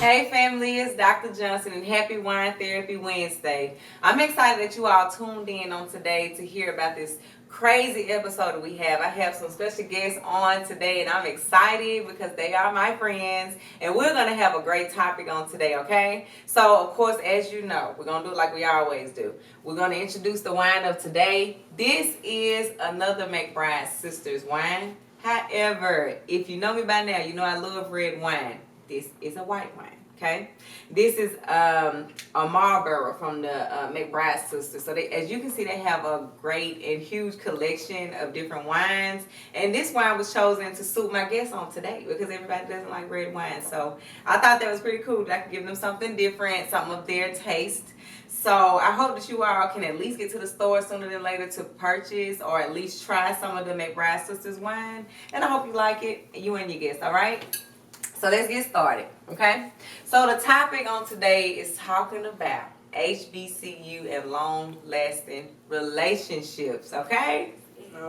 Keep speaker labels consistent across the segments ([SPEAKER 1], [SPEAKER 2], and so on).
[SPEAKER 1] Hey family, it's Dr. Johnson and happy Wine Therapy Wednesday. I'm excited that you all tuned in on today to hear about this crazy episode that we have. I have some special guests on today and I'm excited because they are my friends and we're going to have a great topic on today, okay? So, of course, as you know, we're going to do it like we always do. We're going to introduce the wine of today. This is another McBride Sisters wine. However, if you know me by now, you know I love red wine. This is a white wine, okay? This is a Marlboro from the McBride Sisters. So as you can see, they have a great and huge collection of different wines. And this wine was chosen to suit my guests on today because everybody doesn't like red wine. So I thought that was pretty cool that I could give them something different, something of their taste. So I hope that you all can at least get to the store sooner than later to purchase or at least try some of the McBride Sisters wine. And I hope you like it, you and your guests, all right? So let's get started, okay? So the topic on today is talking about HBCU and long-lasting relationships, okay?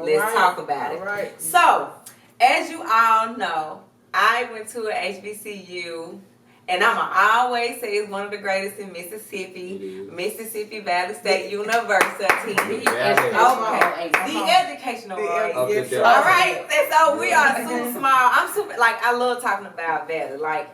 [SPEAKER 1] Let's talk about it.
[SPEAKER 2] All right.
[SPEAKER 1] So, as you all know, I went to an HBCU, and I'm going to always say it's one of the greatest in Mississippi, Mississippi Valley State University. Okay, the educational one. All right, and so we are super small. I'm super, like, I love talking about Valley. Like,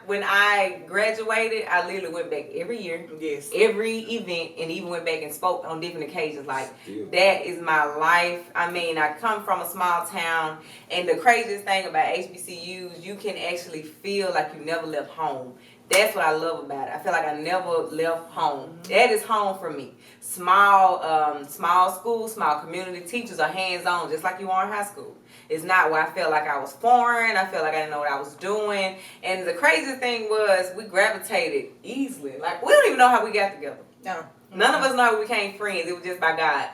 [SPEAKER 1] when I graduated, I literally went back every year, every event, and even went back and spoke on different occasions. Like, that is my life. I mean, I come from a small town, and the craziest thing about HBCUs, you can actually feel like you never left home. That's what I love about it. I feel like I never left home. That is home for me. Small school, small community. Teachers are hands-on, just like you are in high school. It's not where I felt like I was foreign. I felt like I didn't know what I was doing. And the crazy thing was we gravitated easily. Like, we don't even know how we got together.
[SPEAKER 2] No.
[SPEAKER 1] None of us know we became friends. It was just by God.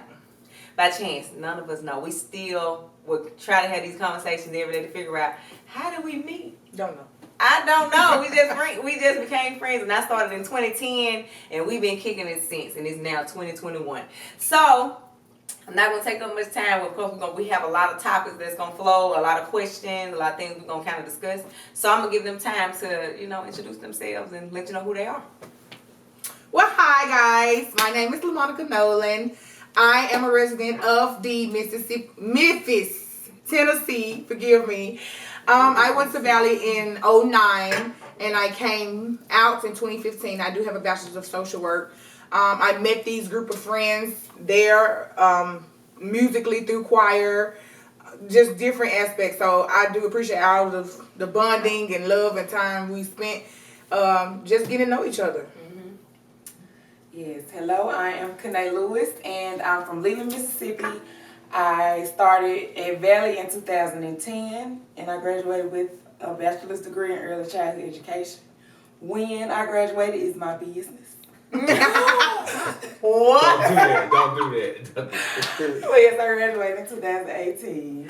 [SPEAKER 1] By chance. None of us know. We still would try to have these conversations every day to figure out, how did we meet?
[SPEAKER 2] Don't know.
[SPEAKER 1] I don't know. We just became friends, and I started in 2010, and we've been kicking it since, and it's now 2021. So I'm not gonna take up much time. Of course, we have a lot of topics that's gonna flow, a lot of questions, a lot of things we're gonna kind of discuss. So I'm gonna give them time to, introduce themselves and let you know who they are.
[SPEAKER 2] Well, hi guys. My name is LaMonica Nolan. I am a resident of the Memphis, Tennessee. Forgive me. I went to Valley in 2009 and I came out in 2015. I do have a bachelor's of social work. I met these group of friends there, musically through choir, just different aspects. So I do appreciate all of the bonding and love and time we spent just getting to know each other.
[SPEAKER 3] Yes, hello, I am Kanae Lewis and I'm from Leland, Mississippi. I started at Valley in 2010 and I graduated with a bachelor's degree in early childhood education. When I graduated is my business.
[SPEAKER 2] What?
[SPEAKER 4] Don't do that.
[SPEAKER 3] Well, yes, I graduated in 2018.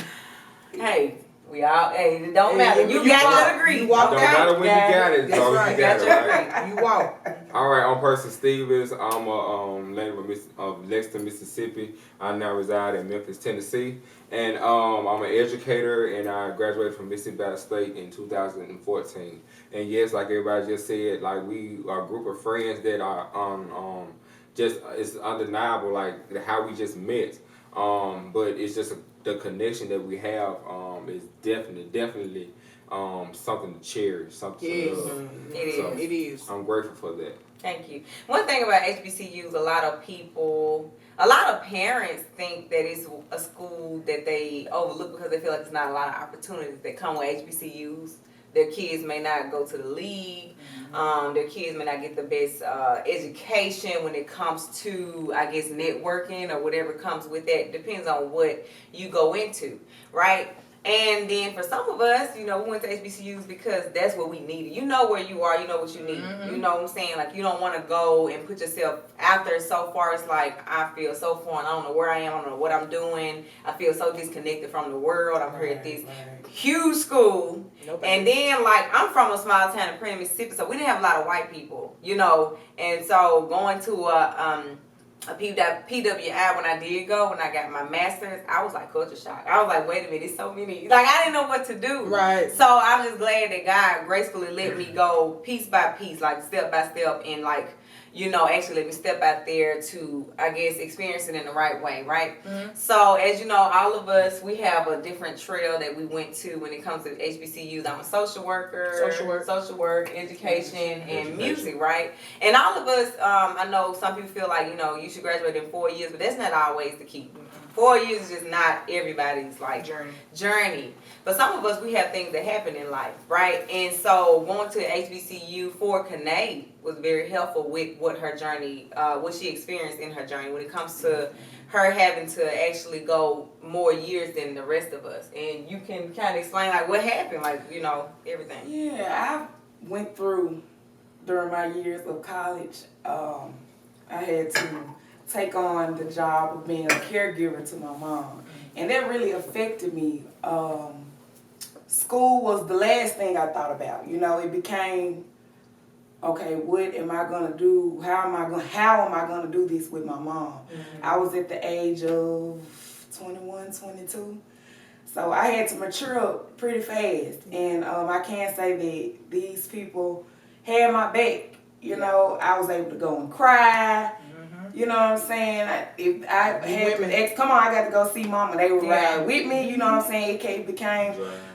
[SPEAKER 1] Hey, it don't matter. You got your degree.
[SPEAKER 2] You walk
[SPEAKER 4] Don't
[SPEAKER 2] out.
[SPEAKER 4] matter when you got it.
[SPEAKER 2] That's
[SPEAKER 4] So
[SPEAKER 2] right.
[SPEAKER 4] you got it, right?
[SPEAKER 2] You walk.
[SPEAKER 4] All right, I'm Person Stevens. I'm a native of Lexington, Mississippi. I now reside in Memphis, Tennessee. And I'm an educator, and I graduated from Mississippi Valley State in 2014. And yes, like everybody just said, like we are a group of friends that are just it's undeniable, like how we just met. But it's just the connection that we have is definitely something to cherish, something to love.
[SPEAKER 1] It
[SPEAKER 2] is.
[SPEAKER 4] I'm grateful for that.
[SPEAKER 1] Thank you. One thing about HBCUs, a lot of parents think that it's a school that they overlook because they feel like there's not a lot of opportunities that come with HBCUs. Their kids may not go to the league. Their kids may not get the best education when it comes to, I guess, networking or whatever comes with that. Depends on what you go into, right? And then for some of us, we went to HBCUs because that's what we needed. You know where you are, you know what you need. You know what I'm saying? Like, you don't want to go and put yourself out there so far. It's like, I feel so foreign. I don't know where I am. I don't know what I'm doing. I feel so disconnected from the world. I'm here at this huge school. And then, like, I'm from a small town in Prairie, Mississippi, so we didn't have a lot of white people, And so going to a PWI when I got my master's, I was like culture shock. I was like, wait a minute, it's so many. Like, I didn't know what to do.
[SPEAKER 2] Right.
[SPEAKER 1] So I'm just glad that God gracefully let me go piece by piece, like step by step, and like, actually let me step out there to, I guess, experience it in the right way, right? So as you know, all of us, we have a different trail that we went to when it comes to HBCUs. I'm a social work, education, and music, right? And all of us, I know some people feel like, you should graduate in 4 years, but that's not always the key. 4 years is just not everybody's like journey. But some of us, we have things that happen in life, right? And so going to HBCU for Kanae was very helpful with what her journey, what she experienced in her journey when it comes to her having to actually go more years than the rest of us. And you can kind of explain like what happened, like, everything.
[SPEAKER 3] Yeah, I went through during my years of college, I had to take on the job of being a caregiver to my mom. And that really affected me. School was the last thing I thought about. It became, okay, what am I gonna do? How am I gonna do this with my mom? I was at the age of 21, 22. So I had to mature up pretty fast. And I can say that these people had my back. I was able to go and cry. You know what I'm saying? If I had to come on, I got to go see mama. They would ride with me. You know what I'm saying? It became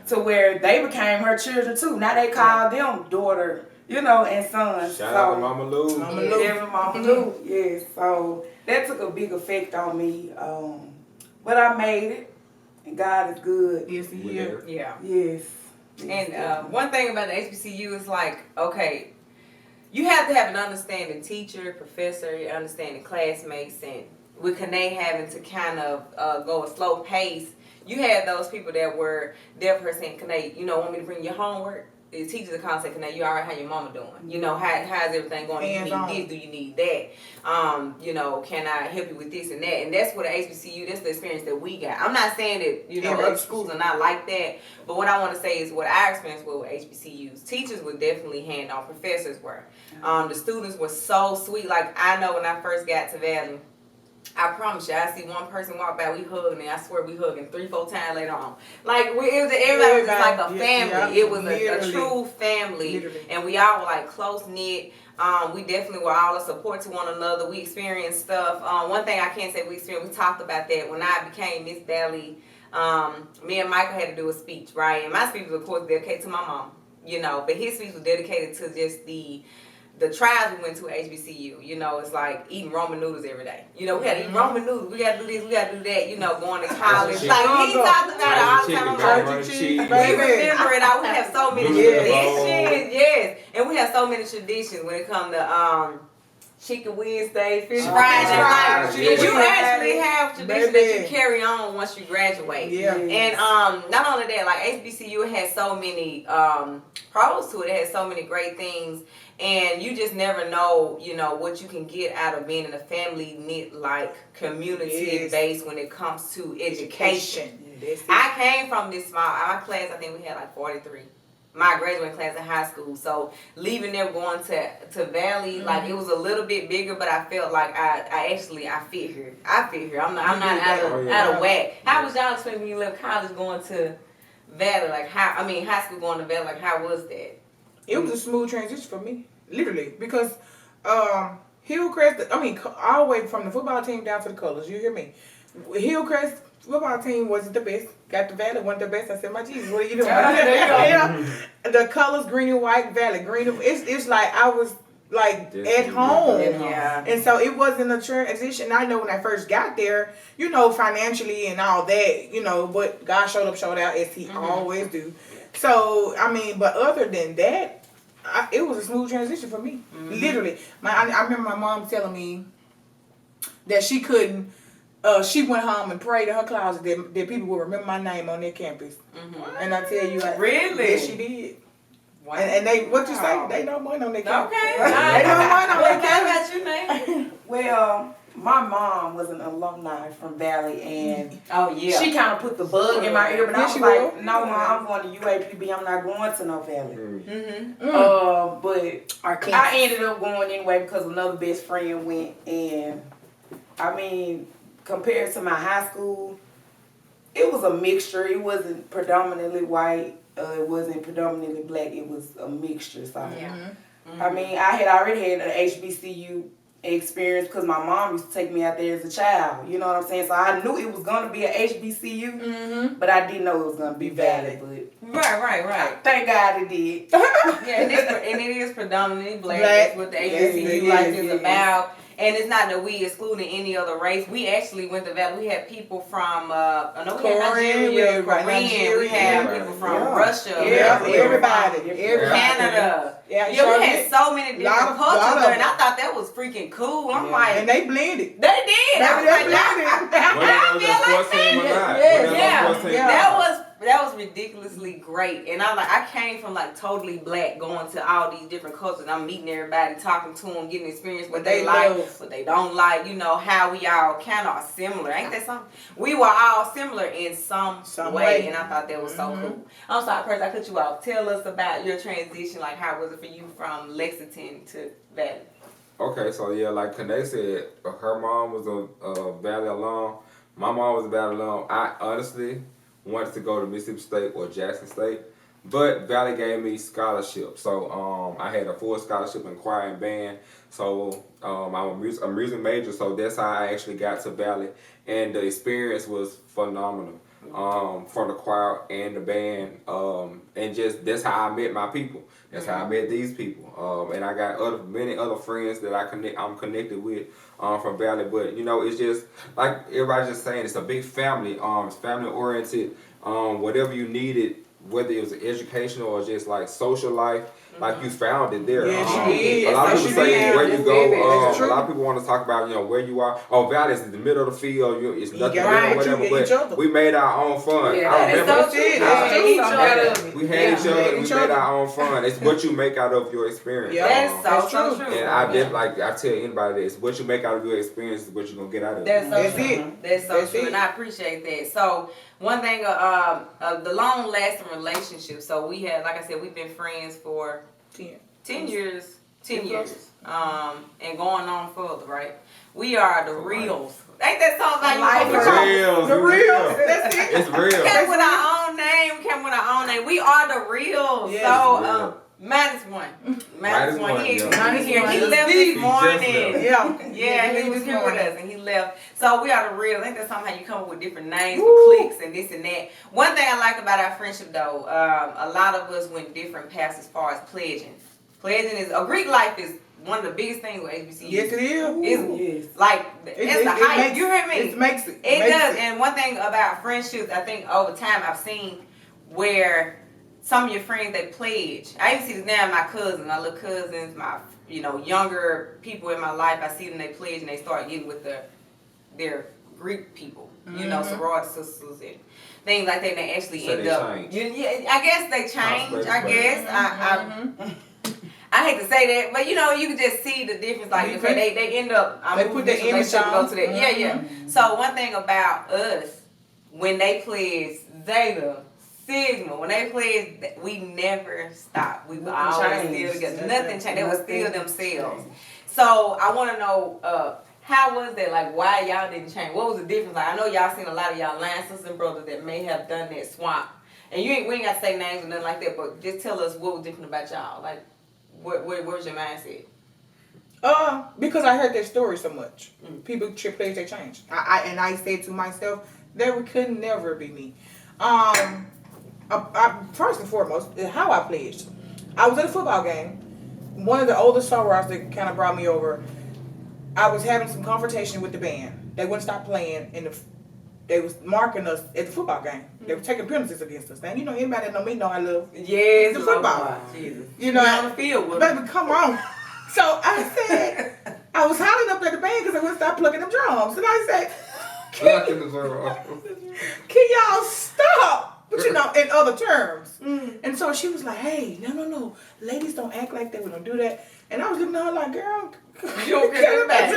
[SPEAKER 3] to where they became her children too. Now they call them daughter, and son.
[SPEAKER 4] Shout out to Mama Lou.
[SPEAKER 3] Mama Lou. Yes. So that took a big effect on me. But I made it, and God is good.
[SPEAKER 2] Yes, He is.
[SPEAKER 1] Yeah.
[SPEAKER 3] Yes.
[SPEAKER 1] And one thing about the HBCU is like, okay, you have to have an understanding teacher, professor, understanding classmates, and with Kanae having to kind of go a slow pace, you had those people that were there for her saying, Kanae, want me to bring your homework? The teachers are constantly saying, Kanae, you all right? How your mama doing? How's everything going? Do you need this? Do you need that? Can I help you with this and that? And that's what the HBCU, that's the experience that we got. I'm not saying that, other schools are not like that, but what I want to say is what our experience was with HBCUs. Teachers were definitely hand-on. Professors were. The students were so sweet. Like, I know when I first got to Valley, I promise you, I see one person walk by, we hugging, and I swear we hugging 3-4 times later on. Like, everybody was just like a family. It was a true family, and we all were like close knit. We definitely were all a support to one another. We experienced stuff. One thing I can't say we experienced, we talked about that when I became Miss Valley. Me and Michael had to do a speech, right? And my speech was, of course, dedicated to my mom, but his speech was dedicated to just the trials we went to at HBCU. It's like eating Roman noodles every day. We gotta eat Roman noodles. We gotta do this. We gotta do that. Going to college. Like, he talked about it all the time. We remember it all. We have so many traditions. Yes. And we have so many traditions when it comes to Chicken Wednesday, Fish Friday. You actually have traditions that you carry on once you graduate.
[SPEAKER 2] Yeah.
[SPEAKER 1] And not only that, like HBCU has so many pros to it. It has so many great things. And you just never know, what you can get out of being in a family knit like community based when it comes to education. I came from this small, our class, I think we had like 43. My graduating class in high school. So leaving there, going to Valley, like it was a little bit bigger, but I felt like I fit here. I'm not out of whack. How was y'all experience when you left college going to Valley? Like high school going to Valley, like how was that?
[SPEAKER 2] It was a smooth transition for me, literally, because Hillcrest, all the way from the football team down to the colors, you hear me? Hillcrest football team wasn't the best. Got the Valley, wasn't the best. I said, my Jesus, what are you doing? The colors, green and white, Valley, green and it's like I was like at home.
[SPEAKER 1] Yeah.
[SPEAKER 2] And so it wasn't a transition. I know when I first got there, financially and all that, but God showed out as He always do. So I mean, but other than that, it was a smooth transition for me. Literally, I remember my mom telling me that she couldn't. She went home and prayed in her closet that people would remember my name on their campus. And I tell you, like,
[SPEAKER 1] Really?
[SPEAKER 2] yes, she did.
[SPEAKER 1] Wow.
[SPEAKER 2] And they, what you say? They know money on their campus.
[SPEAKER 1] Okay.
[SPEAKER 2] They know money on their
[SPEAKER 1] What
[SPEAKER 2] campus.
[SPEAKER 1] about you, name?
[SPEAKER 3] Well, my mom was an alumni from Valley, and
[SPEAKER 1] Oh yeah.
[SPEAKER 3] she kind of put the bug in my ear, but I
[SPEAKER 2] Yeah,
[SPEAKER 3] was
[SPEAKER 2] she
[SPEAKER 3] like,
[SPEAKER 2] will.
[SPEAKER 3] no, Mom, I'm going to UAPB. I'm not going to no Valley. But
[SPEAKER 2] Our
[SPEAKER 3] I ended up going anyway because another best friend went, and I mean, compared to my high school, it was a mixture. It wasn't predominantly white. It wasn't predominantly black. It was a mixture. So, I mean, I had already had an HBCU experience because my mom used to take me out there as a child. You know what I'm saying? So I knew it was going to be an HBCU, but I didn't know it was going to be Valley. But
[SPEAKER 1] Right.
[SPEAKER 3] thank God it did.
[SPEAKER 1] Yeah, and it is predominantly black. That's what the HBCU is about. And it's not that we excluding any other race. We actually went to Valley. We had people from, Nigeria, Korean. We had people from Russia.
[SPEAKER 2] Everybody.
[SPEAKER 1] Canada.
[SPEAKER 2] Yeah,
[SPEAKER 1] we had so many different cultures there, and I thought that was freaking cool. I'm like,
[SPEAKER 2] and they blended.
[SPEAKER 1] they did. I was like, that was ridiculously great. And I'm like, I came from like totally black, going to all these different cultures. And I'm meeting everybody, talking to them, getting experience what they like, what they don't like. You know how we all kind of are similar. Ain't that something? We were all similar in some way, and I thought that was so cool. I'm sorry, Percy, I cut you off. Tell us about your transition. Like, how was it for you from Lexington to Valley?
[SPEAKER 4] Okay, so yeah, like Kanae said, her mom was a Valley alum. My mom was a Valley alum. I honestly wanted to go to Mississippi State or Jackson State, but Valley gave me scholarship. So I had a full scholarship in choir and band. So I'm a music major, so that's how I actually got to Valley, and the experience was phenomenal. From the choir and the band, and just that's how I met my people. That's how I met these people, and I got many other friends that I'm connected with from Valley. But you know, it's just like everybody's just saying, it's a big family. It's family oriented. Whatever you needed, whether it was educational or just like social life, like you found it there.
[SPEAKER 2] Yeah, she did.
[SPEAKER 4] A lot of people say where you go.
[SPEAKER 2] True.
[SPEAKER 4] A lot of people want to talk about where you are. Oh, Valley is in the middle of the field. It's nothing there or whatever. But we made our own fun.
[SPEAKER 3] Yeah,
[SPEAKER 4] I remember
[SPEAKER 1] We
[SPEAKER 4] had each other. We made our own fun. It's what you make out of your experience.
[SPEAKER 2] Yeah,
[SPEAKER 1] that's so true.
[SPEAKER 4] And I did I tell anybody this: what you make out of your experience is what you're gonna get out of it.
[SPEAKER 1] That's so true. That's so true, and I appreciate that. So one thing, the long lasting relationship. So we had, like I said, we've been friends for 10 years. 10 years. And going on further, right? We are the reals. Ain't that song like
[SPEAKER 4] The reals.
[SPEAKER 2] That's it.
[SPEAKER 4] It's real.
[SPEAKER 1] Came with our own name. We are the reals.
[SPEAKER 2] Yes.
[SPEAKER 1] So minus one. He left this morning. Yeah, he was here with us and he left. So we are the real. I think that's somehow you come up with different names and cliques and this and that. One thing I like about our friendship though, a lot of us went different paths as far as pledging. Pledging is, a Greek life is one of the biggest things with HBCUs.
[SPEAKER 2] Yes, it is.
[SPEAKER 1] It's like, it's the hype. You hear me?
[SPEAKER 2] It makes it.
[SPEAKER 1] It does. And one thing about friendships, I think over time I've seen where some of your friends, they pledge. I even see this now in my cousins, my little cousins, my younger people in my life. I see them, they pledge and they start getting with their Greek people, sorority sisters and things like that. And they actually end up. I guess they change. I guess. I hate to say that, but you can just see the difference. Like they end up.
[SPEAKER 2] They put the image on.
[SPEAKER 1] Go to that. Yeah. So one thing about us, when they pledge Zeta, Sigma, when they pledge, we never stop. We always still together. Nothing changed. They were still themselves. So I want to know, how was that? Like, why y'all didn't change? What was the difference? Like, I know y'all seen a lot of y'all line sisters and brothers that may have done that swap, and we ain't got to say names or nothing like that. But just tell us what was different about y'all. Like, where's your mindset?
[SPEAKER 2] Because I heard that story so much. People pledge, they change. I said to myself, that could never be me. First and foremost, how I pledged. I was at a football game. One of the oldest sorors that kind of brought me over, I was having some confrontation with the band. They wouldn't stop playing in the they was marking us at the football game. They were taking penalties against us. Now, you know, anybody that know me know I love
[SPEAKER 1] Yes,
[SPEAKER 2] the football.
[SPEAKER 1] Jesus.
[SPEAKER 2] You know,
[SPEAKER 1] on the field with
[SPEAKER 2] baby, come on. So I said, I was hollering up at the band because I wouldn't stop plucking them drums. And I said,
[SPEAKER 4] Plucking the drum.
[SPEAKER 2] can y'all stop? But you know, in other terms. And so she was like, hey, no. Ladies don't act like that. We don't do that. And I was looking at her like, girl,
[SPEAKER 1] You don't get it back.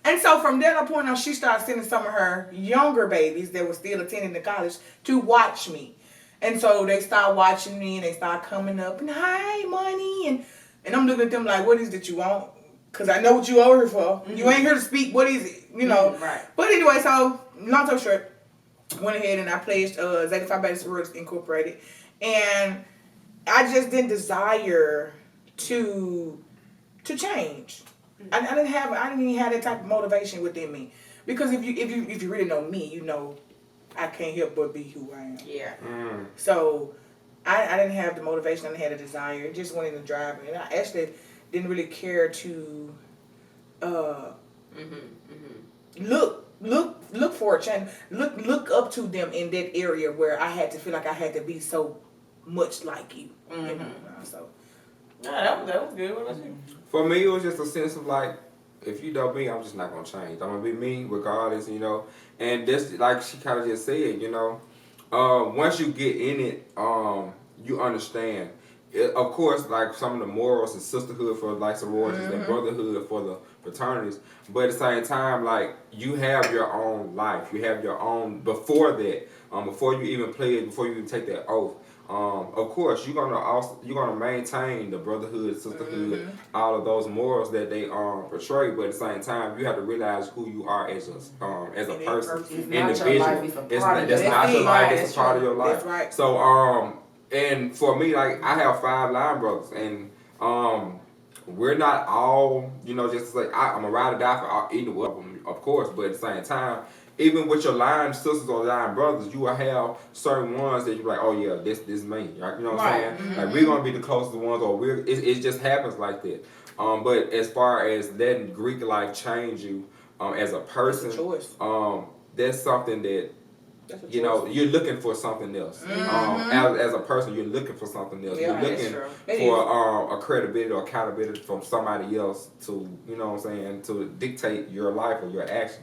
[SPEAKER 2] And so from that point on, she started sending some of her younger babies that were still attending the college to watch me. And so they start watching me and they start coming up and, hi, money. And I'm looking at them like, what is it you want? Because I know what you over here for. You ain't here to speak. What is it? You know.
[SPEAKER 1] Right.
[SPEAKER 2] But anyway, so long story short, went ahead and I pledged Zeta Phi Beta Sororities Incorporated. And I just didn't desire to change. I didn't even have that type of motivation within me. Because if you really know me, you know I can't help but be who I am.
[SPEAKER 1] Yeah.
[SPEAKER 2] So I didn't have the motivation, I didn't have the desire. It just went in the drive. And I actually didn't really care to look for a change. Look up to them in that area where I had to feel like I had to be so much like you. You know, so
[SPEAKER 1] that was good. What about you?
[SPEAKER 4] For me, it was just a sense of like, if you know me, I'm just not gonna change. I'm gonna be me regardless, you know. And this, like she kind of just said, you know, once you get in it, you understand. Of course, like some of the morals and sisterhood for like sororities and brotherhood for the fraternities, but at the same time, like you have your own life. You have your own before that. Before you even pledge, before you even take that oath. Of course, you're gonna maintain the brotherhood, sisterhood, all of those morals that they portray. But at the same time, you have to realize who you are as a person, individual. That's not your life. It's a part of your life.
[SPEAKER 2] That's right.
[SPEAKER 4] So and for me, like I have 5 line brothers, and we're not all, you know, just like I'm a ride or die for either one of them, of course. But at the same time, even with your line sisters or line brothers, you will have certain ones that you're like, oh yeah, this me, right? You know what I'm saying? Like we're gonna be the closest ones, or it just happens like that. But as far as letting Greek life change you as a person,
[SPEAKER 2] that's a choice.
[SPEAKER 4] That's something that you know you're looking for something else. As a person, you're looking for something else.
[SPEAKER 2] Yeah,
[SPEAKER 4] you're looking for a credibility or accountability from somebody else to, you know what I'm saying, to dictate your life or your action.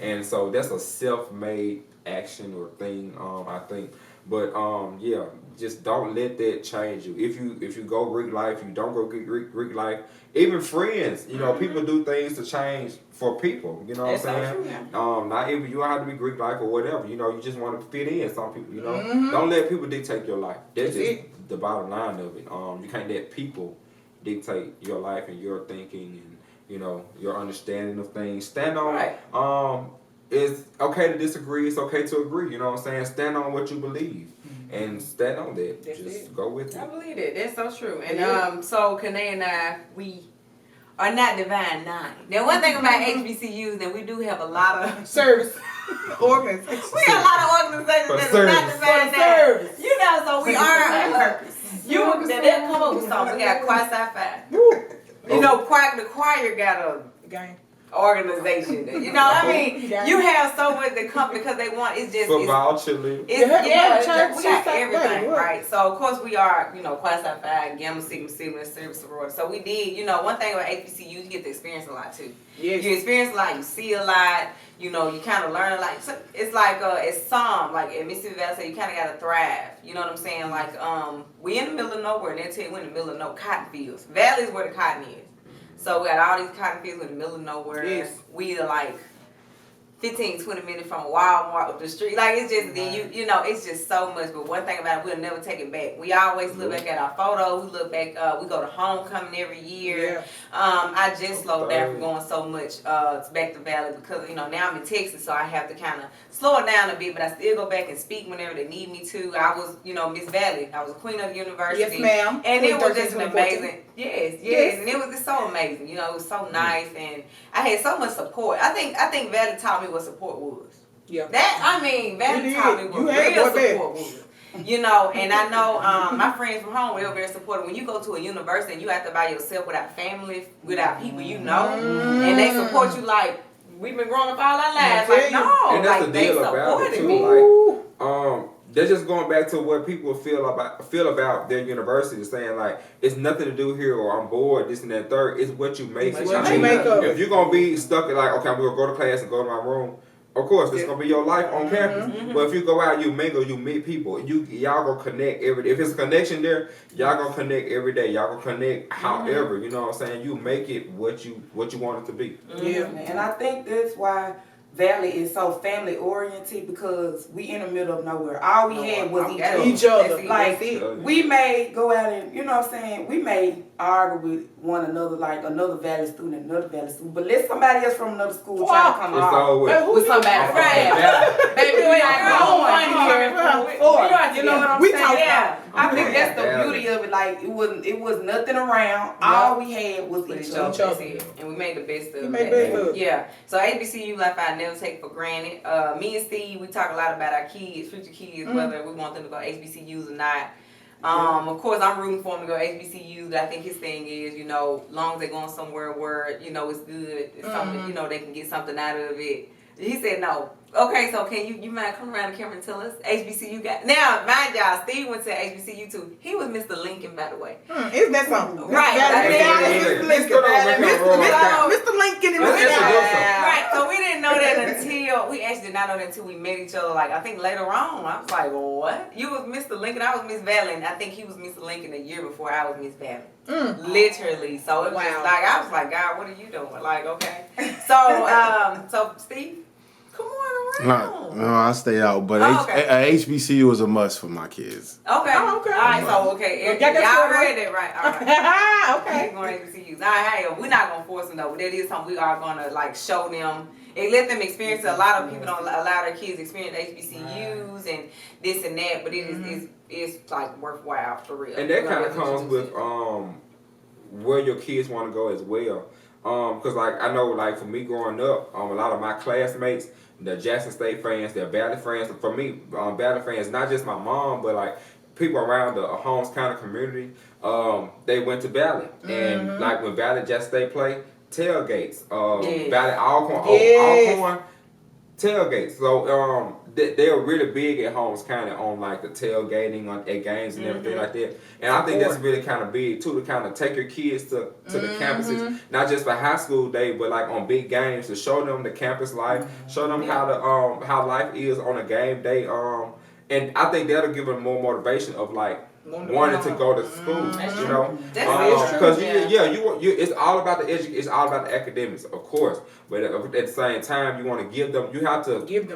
[SPEAKER 4] And so that's a self-made action or thing, I think. But yeah, just don't let that change you. If you go Greek life, you don't go Greek life. Even friends, you know, people do things to change for people. You know what I'm saying? Not even you don't have to be Greek life or whatever. You know, you just want to fit in. Some people, you know, don't let people dictate your life. That's just the bottom line of it. You can't let people dictate your life and your thinking and, you know, your understanding of things. Stand on, it's okay to disagree, it's okay to agree, you know what I'm saying? Stand on what you believe and stand on that. Just go with it.
[SPEAKER 1] I believe it. That's so true. And so Kanae and I, we are not Divine Nine. Now one thing about HBCUs, that we do have a lot of
[SPEAKER 2] service organizations.
[SPEAKER 1] We have a lot of organizations that are not Divine Nine. You know, so we are they'll come up with something. We got Choir Sci-Fi. You know, the choir got a
[SPEAKER 2] game
[SPEAKER 1] organization. You know, I mean, you have so much that come because they want. It's just
[SPEAKER 4] football, cheerleading.
[SPEAKER 1] We got everything, right? So of course we are, you know, Choir Sci-Fi, Gamma Sigma Sigma, Service Sorority. So we did, you know, one thing about HBCU, you get to experience a lot too.
[SPEAKER 2] Yes.
[SPEAKER 1] You experience a lot, you see a lot. You know, you kind of learn a lot. So it's like it's some like at Mississippi Valley, so you kind of gotta thrive. You know what I'm saying? Like we in the middle of nowhere, and they tell you we're in the middle of no cotton fields. Valley is where the cotton is. So we got all these cotton fields in the middle of nowhere.
[SPEAKER 2] Yes.
[SPEAKER 1] We are like 15, 20 minutes from Walmart up the street. Like it's just you know, it's just so much. But one thing about it, we'll never take it back. We always look back at our photos. We look back, we go to homecoming every year.
[SPEAKER 2] Yeah.
[SPEAKER 1] I just slowed down from going so much back to Valley because, you know, now I'm in Texas, so I have to kind of slow it down a bit, but I still go back and speak whenever they need me to. I was, you know, Miss Valley. I was a queen of the university.
[SPEAKER 2] Yes, ma'am.
[SPEAKER 1] And it was just an amazing, yes. And it was just so amazing. You know, it was so nice, and I had so much support. I think Valley taught me what support was.
[SPEAKER 2] Yeah.
[SPEAKER 1] Valley taught me what real support was. You know, and I know my friends from home were very supportive. When you go to a university and you have to by yourself without family, without people you know, and they support you like we've been growing up all our lives.
[SPEAKER 2] Yeah,
[SPEAKER 1] Like, no,
[SPEAKER 4] And that's
[SPEAKER 1] like
[SPEAKER 4] the
[SPEAKER 1] they
[SPEAKER 4] deal about it
[SPEAKER 1] supported
[SPEAKER 4] too.
[SPEAKER 1] me.
[SPEAKER 4] Like, they're just going back to what people feel about their university, saying like it's nothing to do here, or I'm bored, this and that, third. It's what you make.
[SPEAKER 2] It's what you make of
[SPEAKER 4] if
[SPEAKER 2] it.
[SPEAKER 4] you're gonna be stuck in like, okay, I'm gonna go to class and go to my room. Of course, this is gonna be your life on campus. But if you go out, you mingle, you meet people. Y'all gonna connect every day. If it's a connection there, y'all gonna connect every day. Y'all gonna connect however. You know what I'm saying? You make it what you want it to be.
[SPEAKER 2] Yeah.
[SPEAKER 3] And I think that's why Valley is so family oriented, because we in the middle of nowhere. All we had was
[SPEAKER 2] Each other.
[SPEAKER 1] That's it.
[SPEAKER 3] Like,
[SPEAKER 1] That's it.
[SPEAKER 3] we may go out and, you know what I'm saying, we may argue with one another, like another Valley student and another Valley student, but let somebody else from another school try to come
[SPEAKER 4] It's
[SPEAKER 3] off
[SPEAKER 4] always.
[SPEAKER 3] with somebody
[SPEAKER 4] I'm
[SPEAKER 3] from
[SPEAKER 4] from
[SPEAKER 3] Valley.
[SPEAKER 4] Valley.
[SPEAKER 3] Baby, we ain't going here. You know what I'm
[SPEAKER 2] We
[SPEAKER 3] saying?
[SPEAKER 2] talk
[SPEAKER 3] Yeah. I
[SPEAKER 4] about
[SPEAKER 3] think
[SPEAKER 4] it.
[SPEAKER 3] that's the
[SPEAKER 4] Yeah.
[SPEAKER 3] beauty of it. Like, it was nothing around. All we had was
[SPEAKER 1] With
[SPEAKER 3] each
[SPEAKER 1] each
[SPEAKER 3] other.
[SPEAKER 1] other. That's it. And we made the best of
[SPEAKER 2] We
[SPEAKER 1] it.
[SPEAKER 2] made the best of it.
[SPEAKER 1] Yeah. So HBCU life I never take for granted. Me and Steve, we talk a lot about our kids, future kids, whether we want them to go HBCUs or not. Of course, I'm rooting for him to go HBCUs. But I think his thing is, long as they're going somewhere where, it's good, it's something, they can get something out of it. He said no. Okay, so can you mind come around the camera and tell us HBCU got now? Mind y'all, Steve went to HBCU too. He was Mr. Lincoln, by the way.
[SPEAKER 2] Isn't that something?
[SPEAKER 1] Right.
[SPEAKER 2] Mr. Lincoln. Mr. Lincoln and Mr.
[SPEAKER 1] Right. So we didn't know that we actually did not know that until we met each other. Like I think later on, I was like, what? You was Mr. Lincoln, I was Miss Valley, and I think he was Mr. Lincoln a year before I was Miss Valley. Literally. So it was just like I was like, God, what are you doing? Like, okay. So Steve. Come on around.
[SPEAKER 5] No, I stay out, but HBCU is a must for my kids.
[SPEAKER 1] Okay.
[SPEAKER 2] Oh, okay.
[SPEAKER 1] All right. So okay. Y'all heard that right? All right.
[SPEAKER 2] Okay.
[SPEAKER 1] Going to HBCUs. All right. Hey, we're not gonna force them though. But that is something we are gonna like show them and let them experience it. A lot of people don't allow their kids to experience HBCUs and this and that, but it's like worthwhile for real.
[SPEAKER 4] And that kind of comes with where your kids want to go as well. Cause like I know, like for me growing up, a lot of my classmates, they're Jackson State fans, they're Valley fans. For me, Valley fans, not just my mom, but like people around the Holmes County community. They went to Valley, and like when Valley Jackson State play tailgates, Valley Alcorn tailgates. So they're really big at Holmes County on like the tailgating at games and everything like that. And I think that's really kind of big too, to kind of take your kids to the campuses, not just for high school day, but like on big games, to show them the campus life, show them how life is on a game day. And I think that'll give them more motivation of like wanting to go to school, you know, because it's all about it's all about the academics, of course, but at the same time, you want to give them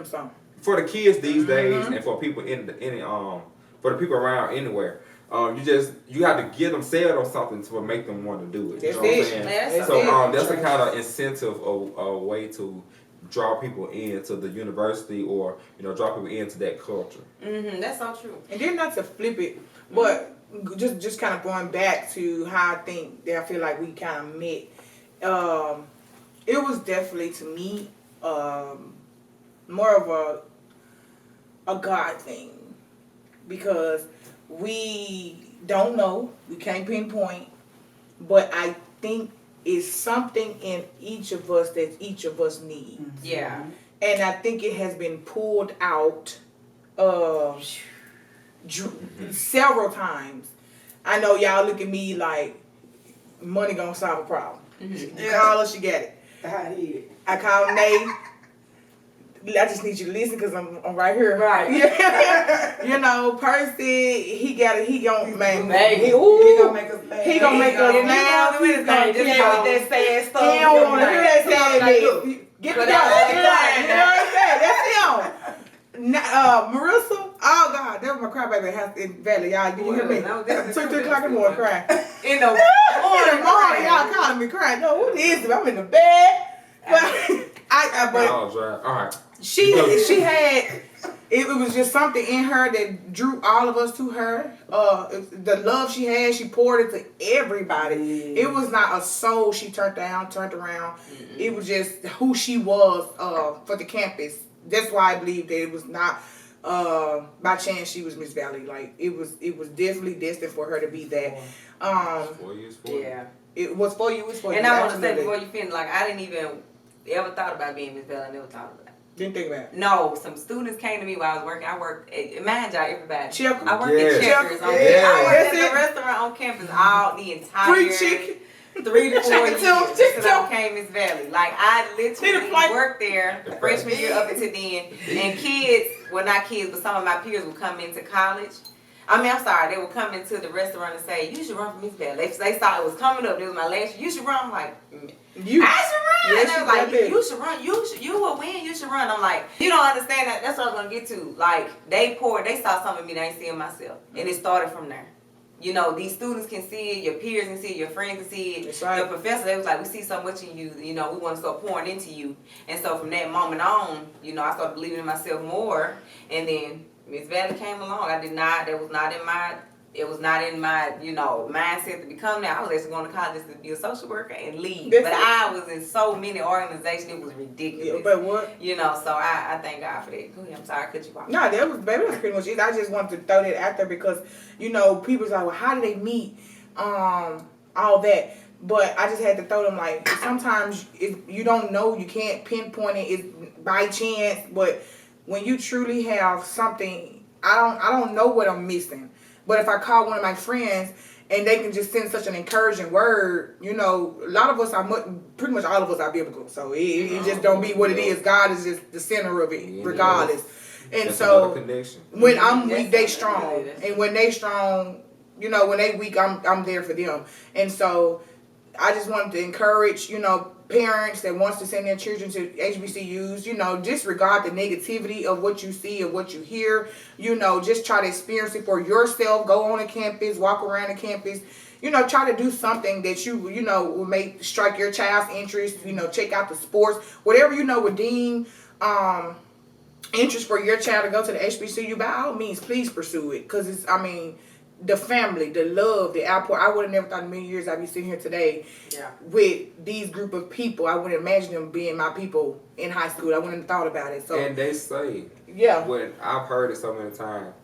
[SPEAKER 2] something
[SPEAKER 4] for the kids these days, and for people for the people around anywhere. You have to give them sell on something to make them want to do it. You know what I'm saying? So that's a kind of incentive, a way to draw people into the university, or draw people into that culture.
[SPEAKER 1] That's so true.
[SPEAKER 2] And then not to flip it, but just kind of going back to how I think that I feel like we kind of met. It was definitely to me more of a God thing, because we don't know, we can't pinpoint, but I think it's something in each of us that each of us needs.
[SPEAKER 1] Yeah.
[SPEAKER 2] And I think it has been pulled out several times. I know y'all look at me like money gonna solve a problem. You call her, she got it. I call Nate. I just need you to listen because I'm right here.
[SPEAKER 1] Right.
[SPEAKER 2] Percy, he gon' man.
[SPEAKER 3] He gonna make us laugh.
[SPEAKER 2] He gonna make us laugh.
[SPEAKER 3] He's gonna with that sad stuff.
[SPEAKER 2] He don't want to hear that sad shit. Get together. You know what I'm saying? That's him. Marissa, oh God, that was my crybaby house in Valley. Y'all, did you hear me? 2 o'clock in the morning crying.
[SPEAKER 1] In the
[SPEAKER 2] morning, y'all calling me crying. No, what is it? I'm in the bed. But
[SPEAKER 4] All right.
[SPEAKER 2] she had, it was just something in her that drew all of us to her. The love she had, she poured it to everybody. It was not a soul she turned around. It was just who she was for the campus. That's why I believe that it was not by chance she was Miss Valley. Like it was definitely destined for her to be that.
[SPEAKER 4] 4 years.
[SPEAKER 1] Yeah.
[SPEAKER 2] It was for you. It was for you.
[SPEAKER 1] And I want to say before you finish, like I didn't even ever thought about being Miss Bell. I never thought about it.
[SPEAKER 2] Didn't think about it.
[SPEAKER 1] No, some students came to me while I was working. I worked at, mind y'all, everybody.
[SPEAKER 2] Checkers.
[SPEAKER 1] I worked
[SPEAKER 4] Yes.
[SPEAKER 1] at Checkers. I
[SPEAKER 2] Yeah.
[SPEAKER 1] worked at
[SPEAKER 2] That's
[SPEAKER 1] the restaurant on campus all the entire
[SPEAKER 2] Free chicken.
[SPEAKER 1] 3 to 4
[SPEAKER 2] Chicken
[SPEAKER 1] years.
[SPEAKER 2] too,
[SPEAKER 1] Since
[SPEAKER 2] chicken
[SPEAKER 1] I
[SPEAKER 2] too.
[SPEAKER 1] became Miss Valley. Like, I literally
[SPEAKER 2] flight.
[SPEAKER 1] worked there the freshman year up until then. And kids, well, not kids, but some of my peers would come into college. I mean, I'm sorry, they would come into the restaurant and say, you should run for Miss Valley. They saw it was coming up. It was my last year. You should run. I'm like,
[SPEAKER 2] You.
[SPEAKER 1] I should run.
[SPEAKER 2] Yes,
[SPEAKER 1] And they
[SPEAKER 2] you
[SPEAKER 1] were like,
[SPEAKER 2] got that.
[SPEAKER 1] you should run. You will win. You should run. I'm like, you don't understand that. That's what I was going to get to. Like, they saw something in me that I ain't see in myself. And it started from there. You know, these students can see it, your peers can see it, your friends can see it.
[SPEAKER 2] That's right.
[SPEAKER 1] Your professor, they was like, we see so much in you, you know, we want to start pouring into you. And so from that moment on, you know, I started believing in myself more. And then Miss Valley came along. That was not in my, you know, mindset to become that. I was actually going to college to be a social worker and leave.
[SPEAKER 2] That's
[SPEAKER 1] but
[SPEAKER 2] it.
[SPEAKER 1] I was in so many organizations, it was ridiculous.
[SPEAKER 2] Yeah, but what?
[SPEAKER 1] You know, so I thank God for that. Go ahead, I'm sorry, I cut you off.
[SPEAKER 2] No, that was pretty much it. I just wanted to throw that out there because, you know, people's like, well, how do they meet? All that. But I just had to throw them like, sometimes you don't know, you can't pinpoint it, it's by chance. But when you truly have something, I don't know what I'm missing. But if I call one of my friends and they can just send such an encouraging word, you know, a lot of us are, pretty much all of us are biblical. So it just don't be what it is. God is just the center of it, regardless. And
[SPEAKER 4] That's
[SPEAKER 2] so
[SPEAKER 4] another connection.
[SPEAKER 2] when I'm
[SPEAKER 1] That's
[SPEAKER 2] weak, they
[SPEAKER 1] something
[SPEAKER 2] strong.
[SPEAKER 1] really is.
[SPEAKER 2] And when they strong, you know, when they weak, I'm there for them. And so I just wanted to encourage, you know, parents that wants to send their children to HBCUs, you know, disregard the negativity of what you see or what you hear. You know, just try to experience it for yourself. Go on a campus, walk around the campus. You know, try to do something that you know, will make strike your child's interest. You know, check out the sports, whatever you know would deem interest for your child to go to the HBCU. By all means, please pursue it, because it's, I mean, the family, the love, the outpour. I would have never thought in a million years I'd be sitting here today with these group of people. I wouldn't imagine them being my people in high school. I wouldn't have thought about it. So
[SPEAKER 4] And they say,
[SPEAKER 2] yeah.
[SPEAKER 4] when I've heard it so many times,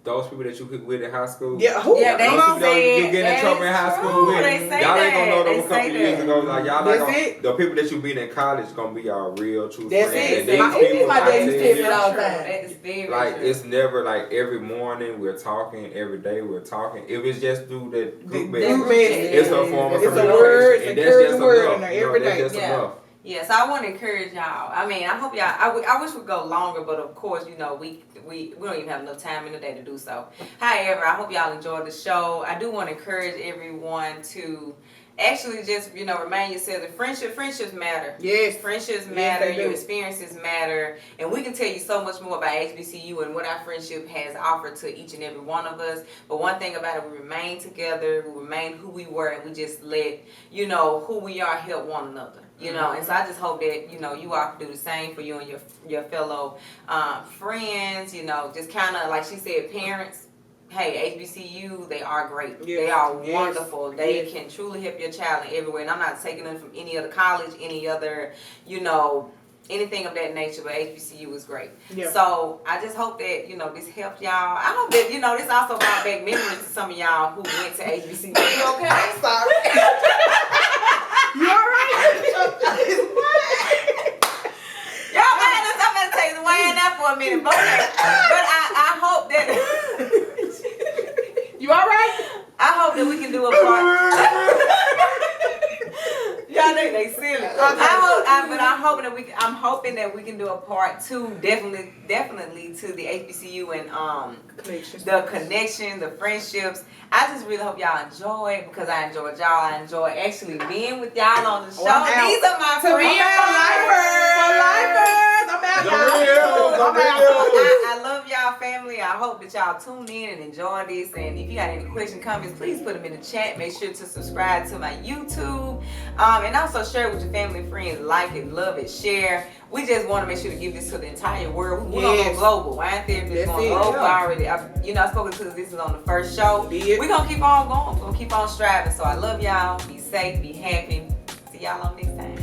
[SPEAKER 4] those people that you pick with in high school,
[SPEAKER 2] Yeah, who?
[SPEAKER 1] Yeah, they
[SPEAKER 4] those people that
[SPEAKER 1] say
[SPEAKER 4] you get in trouble in high school with,
[SPEAKER 1] They say
[SPEAKER 4] y'all ain't gonna know
[SPEAKER 1] that.
[SPEAKER 4] them a
[SPEAKER 1] They
[SPEAKER 4] couple
[SPEAKER 1] say
[SPEAKER 4] years
[SPEAKER 1] that.
[SPEAKER 4] ago. Like y'all not
[SPEAKER 2] That's
[SPEAKER 4] gonna,
[SPEAKER 2] it.
[SPEAKER 4] the people that you meet in college gonna be y'all real true
[SPEAKER 2] That's
[SPEAKER 4] friends.
[SPEAKER 2] it.
[SPEAKER 4] And these
[SPEAKER 2] My-
[SPEAKER 4] people,
[SPEAKER 2] my
[SPEAKER 4] I
[SPEAKER 2] dad used
[SPEAKER 4] tell
[SPEAKER 2] to tell me
[SPEAKER 4] you,
[SPEAKER 2] that all the time.
[SPEAKER 1] That is very
[SPEAKER 4] like
[SPEAKER 1] true.
[SPEAKER 4] it's never like every morning we're talking, every day we're talking. If it's just through that group
[SPEAKER 2] Group
[SPEAKER 4] message,
[SPEAKER 2] message.
[SPEAKER 4] it's a form of
[SPEAKER 2] It's a
[SPEAKER 4] communication,
[SPEAKER 2] word,
[SPEAKER 4] and that's
[SPEAKER 2] encouraging
[SPEAKER 4] just
[SPEAKER 2] word
[SPEAKER 4] enough.
[SPEAKER 2] in there
[SPEAKER 4] You know,
[SPEAKER 2] every
[SPEAKER 4] that's
[SPEAKER 2] day.
[SPEAKER 4] just
[SPEAKER 1] Yeah.
[SPEAKER 4] enough.
[SPEAKER 1] Yeah, so I want to encourage y'all. I mean, I hope y'all. I wish we go longer, but of course, you know, we don't even have enough time in the day to do so. However, I hope y'all enjoyed the show. I do want to encourage everyone to actually just, you know, remind yourself that friendships matter.
[SPEAKER 2] Yes.
[SPEAKER 1] Friendships
[SPEAKER 2] Yes,
[SPEAKER 1] matter,
[SPEAKER 2] they do.
[SPEAKER 1] your experiences matter, and we can tell you so much more about HBCU and what our friendship has offered to each and every one of us. But one thing about it, we remain together, we remain who we were, and we just let, you know, who we are help one another. You know, and so I just hope that, you know, you all can do the same for you and your fellow friends, you know, just kind of, like she said, parents. Hey, HBCU, they are great.
[SPEAKER 2] Yes.
[SPEAKER 1] They are
[SPEAKER 2] Yes.
[SPEAKER 1] wonderful. They
[SPEAKER 2] Yes.
[SPEAKER 1] can truly help your child in every way. And I'm not taking them from any other college, any other, you know, anything of that nature, but HBCU is great.
[SPEAKER 2] Yeah.
[SPEAKER 1] So I just hope that, you know, this helped y'all. I hope that, you know, this also brought back memories to some of y'all who went to HBCU. You okay?
[SPEAKER 2] I'm sorry. You all right?
[SPEAKER 1] Y'all man, I'm gonna take the way in that for a minute. But okay. But I hope that
[SPEAKER 2] You all right?
[SPEAKER 1] I hope that we can do a part. Y'all they silly. I'm hoping that we can do a part 2, definitely to the HBCU and
[SPEAKER 2] Connections.
[SPEAKER 1] the connection, the friendships. I just really hope y'all enjoy it, because I enjoyed y'all. I enjoy actually being with y'all on the show.
[SPEAKER 2] I'm out.
[SPEAKER 1] These are my
[SPEAKER 2] For lifers. I'm out, y'all. I'm out.
[SPEAKER 1] I love y'all family. I hope that y'all tune in and enjoy this. And if you got any questions, comments, please put them in the chat. Make sure to subscribe to my YouTube. And also share it with your family and friends. Like it, love it, share. We just want to make sure to give this to the entire world. We're going to go global. Wine therapy is
[SPEAKER 2] That's
[SPEAKER 1] going
[SPEAKER 2] it,
[SPEAKER 1] global
[SPEAKER 2] yeah.
[SPEAKER 1] already. I spoke to this is on the first show.
[SPEAKER 2] Did.
[SPEAKER 1] We're going to keep on going. We're going to keep on striving. So I love y'all. Be safe. Be happy. See y'all on next time.